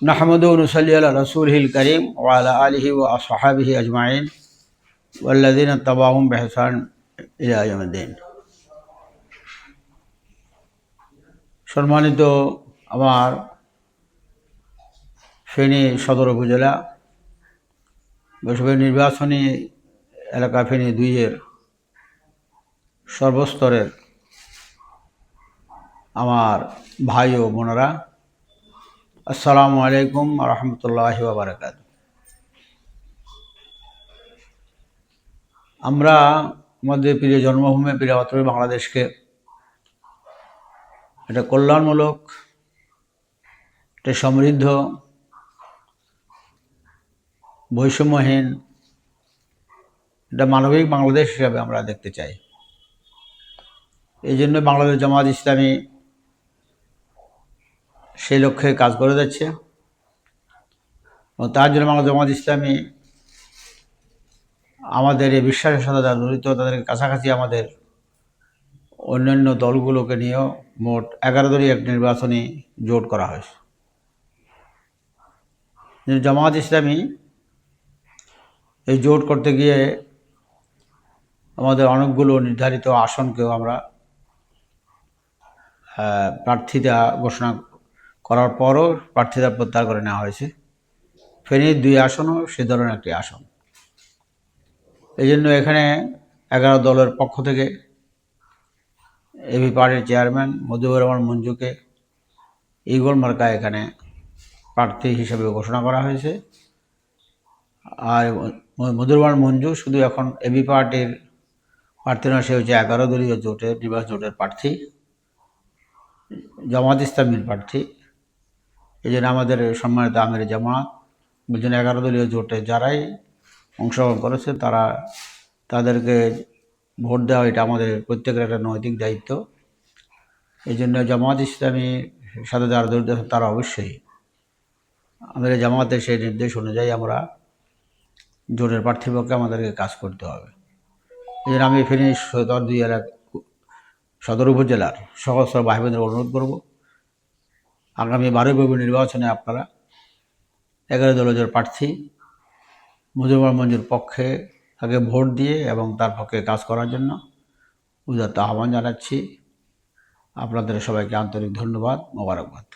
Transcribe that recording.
नहमदुहु व नुसल्ली अला रसूलिहिल करीम व अला आलिहि व अस्हाबिहि अजमाइन वल्लज़ीना तबअहुम बिइहसान इला यौमिद्दीन। সম্মানিত আমার ফেনী সদর উপজেলা বেসরকারি নির্বাচনী এলাকা ফেনী 2-এর সর্বস্তরের আমার ভাই ও বোনেরা, আসসালামু আলাইকুম ওয়া রাহমাতুল্লাহি ওয়া বারাকাতুহু। আমরা আমাদের প্রিয় জন্মভূমি প্রিয় অতএব বাংলাদেশকে এটা কল্যাণমূলক, এটা সমৃদ্ধ, বৈষম্যহীন, এটা মানবিক বাংলাদেশ হিসাবে আমরা দেখতে চাই। এই জন্য বাংলাদেশ জামাত ইসলামী সেই লক্ষ্যে কাজ করে যাচ্ছে এবং তার জন্য বাংলাদেশ জামাত ইসলামী আমাদের এই বিশ্বাসের সাথে যারা জড়িত তাদেরকে কাছাকাছি আমাদের অন্যান্য দলগুলোকে নিয়েও মোট 11 দলীয় এক নির্বাচনী জোট করা হয়েছে। জামাত ইসলামী এই জোট করতে গিয়ে আমাদের অনেকগুলো নির্ধারিত আসনকেও আমরা প্রার্থিতা ঘোষণা করার পরও প্রার্থিতা প্রত্যাহার করে নেওয়া হয়েছে। ফেনীর 2 আসনও সে ধরনের একটি আসন। এই জন্য এখানে 11 দলের পক্ষ থেকে এবি পার্টির চেয়ারম্যান মজিবুর রহমান মঞ্জুকে ঈগল মার্কা এখানে প্রার্থী হিসেবে ঘোষণা করা হয়েছে। আর মজিবুর রহমান মঞ্জু শুধু এখন এবি পার্টির প্রার্থী নয়, সে হচ্ছে 11 দলীয় জোটের নির্বাচন জোটের প্রার্থী, জামাত ইসলামীর প্রার্থী। এই জন্য আমাদের সম্মানিত আমির জামাত বলছেন 11 দলীয় জোটে যারাই অংশগ্রহণ করেছে তাদেরকে ভোট দেওয়া এটা আমাদের প্রত্যেকের একটা নৈতিক দায়িত্ব। এই জন্য জামাত ইসলামীর সাথে যারা জড়িত আছে তারা অবশ্যই আমাদের জামাতের সেই নির্দেশ অনুযায়ী আমরা জোটের প্রার্থীর পক্ষে আমাদেরকে কাজ করতে হবে। এই জন্য আমি ফেনী সদর 2 এলাকা সদর উপজেলার সহস্র ভাই বোনদের অনুরোধ করব, আগামী 12 ফেব্রুয়ারি নির্বাচনে আপনারা 11 দলীয় প্রার্থী মজিবুর মঞ্জুর পক্ষে তাকে ভোট দিয়ে এবং তার পক্ষে কাজ করার জন্য উদাত্ত আহ্বান জানাচ্ছি। আপনাদের সবাইকে আন্তরিক ধন্যবাদ, মোবারকবাদ।